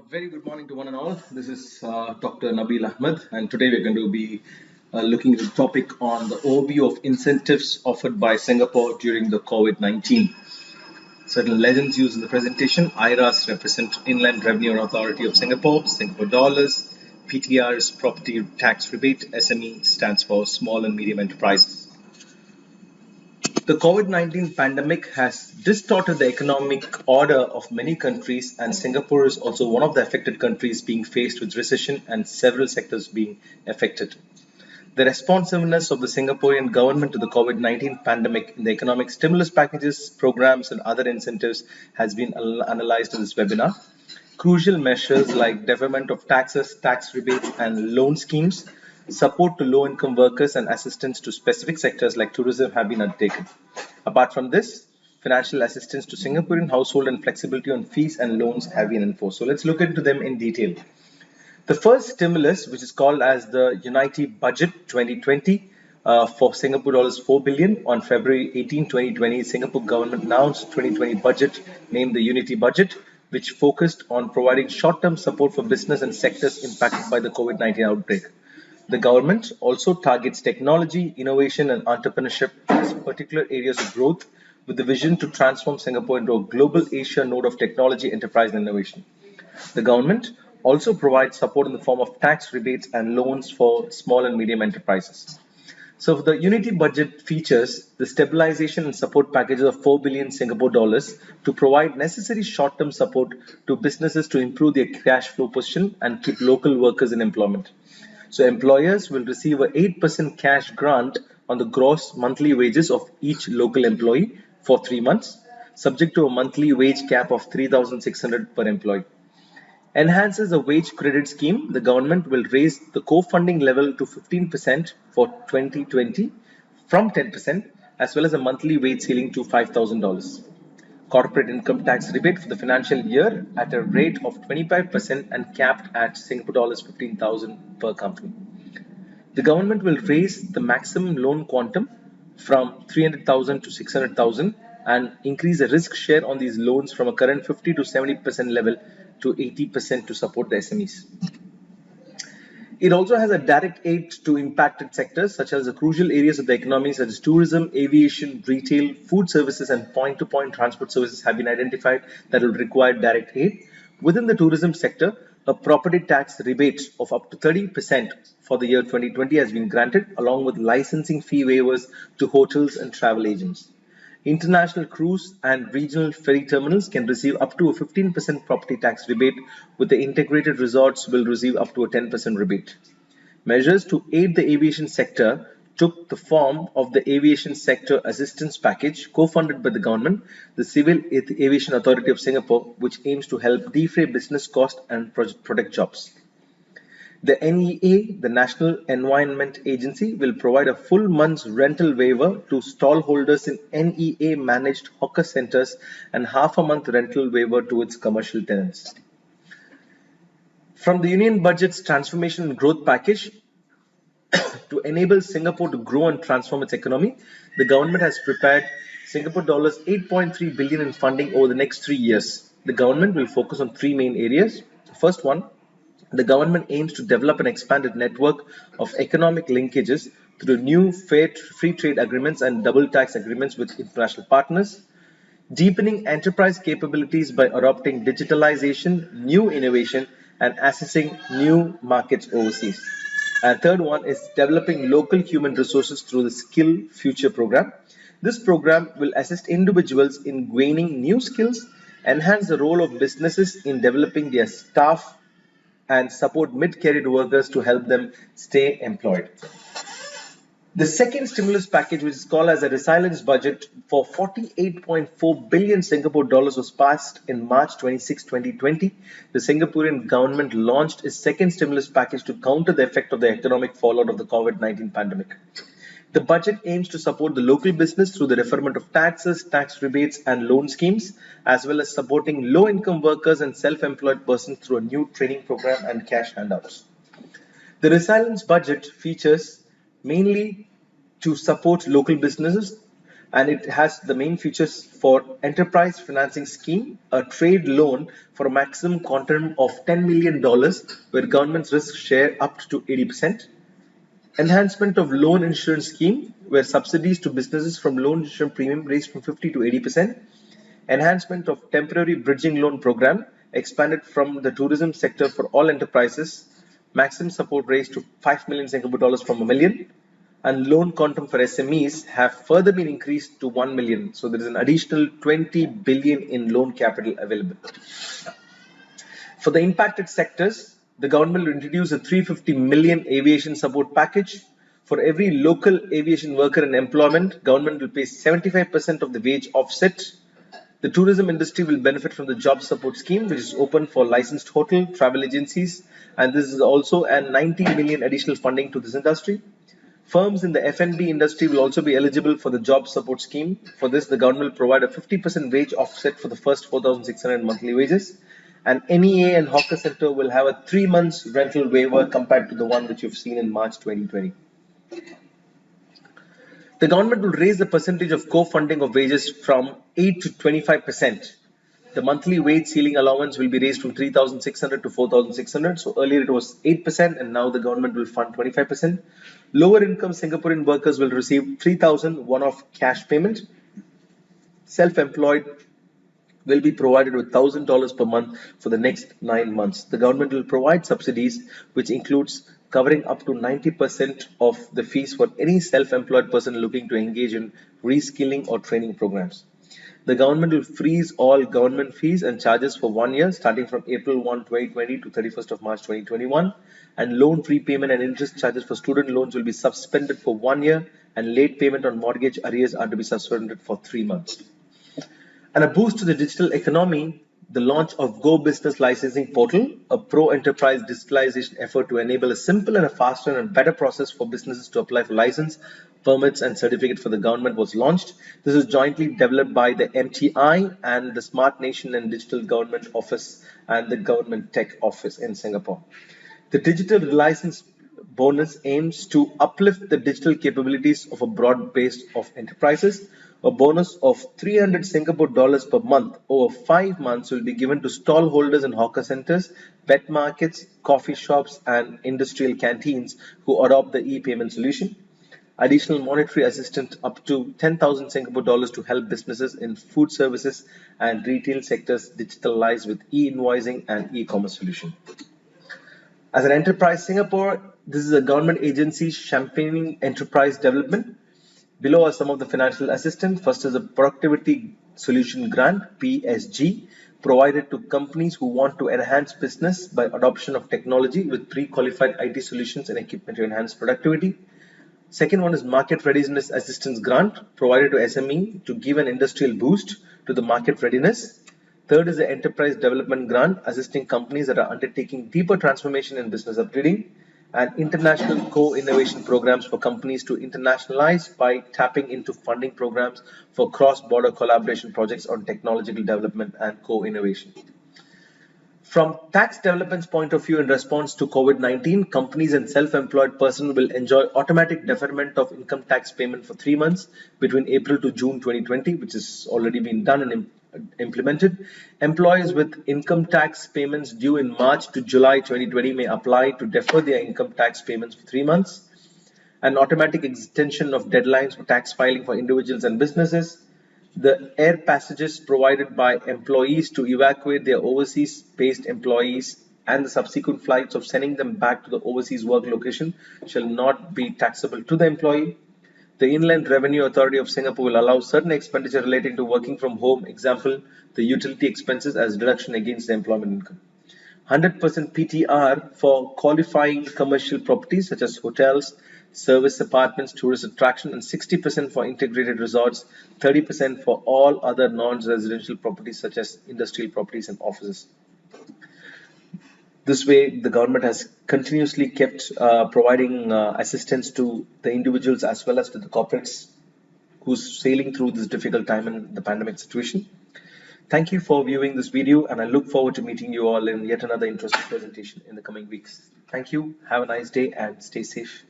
Very good morning to one and all. This is Dr. Nabil Ahmed, and today we're going to be looking at the topic on the overview of incentives offered by Singapore during the COVID-19. Certain legends used in the presentation. IRAs represent Inland Revenue Authority of Singapore, Singapore dollars. PTR is Property Tax Rebate. SME stands for Small and Medium Enterprises. The COVID-19 pandemic has distorted the economic order of many countries, and Singapore is also one of the affected countries being faced with recession and several sectors being affected. The responsiveness of the Singaporean government to the COVID-19 pandemic in the economic stimulus packages, programs, and other incentives has been analyzed in this webinar. Crucial measures like deferment of taxes, tax rebates, and loan schemes, support to low-income workers, and assistance to specific sectors like tourism have been undertaken. Apart from this, financial assistance to Singaporean household and flexibility on fees and loans have been enforced. So let's look into them in detail. The first stimulus, which is called as the Unity Budget 2020, for Singapore dollars 4 billion on February 18, 2020, Singapore government announced 2020 budget named the Unity Budget, which focused on providing short-term support for business and sectors impacted by the COVID-19 outbreak. The government also targets technology, innovation, and entrepreneurship as particular areas of growth with the vision to transform Singapore into a global Asia node of technology, enterprise, and innovation. The government also provides support in the form of tax rebates and loans for small and medium enterprises. So the Unity budget features the stabilization and support packages of 4 billion Singapore dollars to provide necessary short-term support to businesses to improve their cash flow position and keep local workers in employment. So employers will receive a 8% cash grant on the gross monthly wages of each local employee for 3 months, subject to a monthly wage cap of 3,600 per employee. Enhances the wage credit scheme. The government will raise the co-funding level to 15% for 2020 from 10%, as well as a monthly wage ceiling to $5,000. Corporate income tax rebate for the financial year at a rate of 25% and capped at Singapore dollars 15,000 per company. The government will raise the maximum loan quantum from 300,000 to 600,000 and increase the risk share on these loans from a current 50 to 70% level to 80% to support the SMEs. It also has a direct aid to impacted sectors such as the crucial areas of the economy such as tourism, aviation, retail, food services, and point-to-point transport services have been identified that will require direct aid. Within the tourism sector, a property tax rebate of up to 30% for the year 2020 has been granted, along with licensing fee waivers to hotels and travel agents. International cruise and regional ferry terminals can receive up to a 15% property tax rebate, with the integrated resorts will receive up to a 10% rebate. Measures to aid the aviation sector took the form of the Aviation Sector Assistance Package, co-funded by the government, the Civil Aviation Authority of Singapore, which aims to help defray business costs and protect jobs. The NEA, the National Environment Agency, will provide a full month's rental waiver to stall holders in NEA managed hawker centers and half a month rental waiver to its commercial tenants. From the Union Budget's Transformation and Growth Package, to enable Singapore to grow and transform its economy, the government has prepared Singapore dollars 8.3 billion in funding over the next 3 years. The government will focus on three main areas. The first one, the government aims to develop an expanded network of economic linkages through new free trade agreements and double tax agreements with international partners, deepening enterprise capabilities by adopting digitalization, new innovation, and accessing new markets overseas. And third one is developing local human resources through the Skill Future program. This program will assist individuals in gaining new skills, enhance the role of businesses in developing their staff, and support mid-career workers to help them stay employed. The second stimulus package, which is called as a resilience budget for 48.4 billion Singapore dollars, was passed in March 26, 2020. The Singaporean government launched its second stimulus package to counter the effect of the economic fallout of the COVID-19 pandemic. The budget aims to support the local business through the deferment of taxes, tax rebates, and loan schemes, as well as supporting low-income workers and self-employed persons through a new training program and cash handouts. The resilience budget features mainly to support local businesses, and it has the main features for enterprise financing scheme, a trade loan for a maximum quantum of $10 million where government's risk share up to 80%. Enhancement of loan insurance scheme where subsidies to businesses from loan insurance premium raised from 50 to 80%. Enhancement of temporary bridging loan program expanded from the tourism sector for all enterprises. Maximum support raised to 5 million Singapore dollars from a million. And loan quantum for SMEs have further been increased to 1 million. So there is an additional 20 billion in loan capital available. For the impacted sectors, the government will introduce a 350 million aviation support package. For every local aviation worker in employment, government will pay 75% of the wage offset. The tourism industry will benefit from the job support scheme, which is open for licensed hotel, travel agencies, and this is also a 90 million additional funding to this industry. Firms in the F&B industry will also be eligible for the job support scheme. For this, the government will provide a 50% wage offset for the first 4,600 monthly wages. And NEA and hawker center will have a 3 months rental waiver compared to the one which you've seen in March 2020. The government will raise the percentage of co-funding of wages from 8 to 25%. The monthly wage ceiling allowance will be raised from 3,600 to 4,600. So earlier it was 8% and now the government will fund 25%. Lower income Singaporean workers will receive 3,000 one-off cash payment. Self-employed will be provided with $1,000 per month for the next 9 months. The government will provide subsidies, which includes covering up to 90% of the fees for any self-employed person looking to engage in reskilling or training programs. The government will freeze all government fees and charges for 1 year, starting from April 1, 2020 to 31st of March 2021. And loan prepayment and interest charges for student loans will be suspended for 1 year, and late payment on mortgage arrears are to be suspended for 3 months. And a boost to the digital economy, the launch of Go Business Licensing Portal, a pro-enterprise digitalization effort to enable a simple and a faster and better process for businesses to apply for license, permits and certificate for the government was launched. This is jointly developed by the MTI and the Smart Nation and Digital Government Office and the Government Tech Office in Singapore. The digital license bonus aims to uplift the digital capabilities of a broad base of enterprises. A bonus of 300 Singapore dollars per month over 5 months will be given to stall holders in hawker centers, wet markets, coffee shops, and industrial canteens who adopt the e-payment solution. Additional monetary assistance up to 10,000 Singapore dollars to help businesses in food services and retail sectors digitalize with e-invoicing and e-commerce solution. As an enterprise Singapore, this is a government agency championing enterprise development. Below are some of the financial assistance. First is a productivity solution grant, PSG, provided to companies who want to enhance business by adoption of technology with pre-qualified IT solutions and equipment to enhance productivity. Second one is market readiness assistance grant, provided to SME to give an industrial boost to the market readiness. Third is the enterprise development grant, assisting companies that are undertaking deeper transformation in business upgrading. And international co-innovation programs for companies to internationalize by tapping into funding programs for cross-border collaboration projects on technological development and co-innovation. From tax development's point of view, in response to COVID-19, companies and self-employed persons will enjoy automatic deferment of income tax payment for 3 months between April to June 2020, which has already been done and implemented. Employees with income tax payments due in March to July 2020 may apply to defer their income tax payments for 3 months. An automatic extension of deadlines for tax filing for individuals and businesses. The air passages provided by employees to evacuate their overseas based employees and the subsequent flights of sending them back to the overseas work location shall not be taxable to the employee. The Inland Revenue Authority of Singapore will allow certain expenditure relating to working from home, example, the utility expenses as deduction against the employment income. 100% PTR for qualifying commercial properties such as hotels, service apartments, tourist attraction, and 60% for integrated resorts, 30% for all other non-residential properties such as industrial properties and offices. This way, the government has continuously kept providing assistance to the individuals as well as to the corporates who's sailing through this difficult time in the pandemic situation. Thank you for viewing this video, and I look forward to meeting you all in yet another interesting presentation in the coming weeks. Thank you, have a nice day, and stay safe.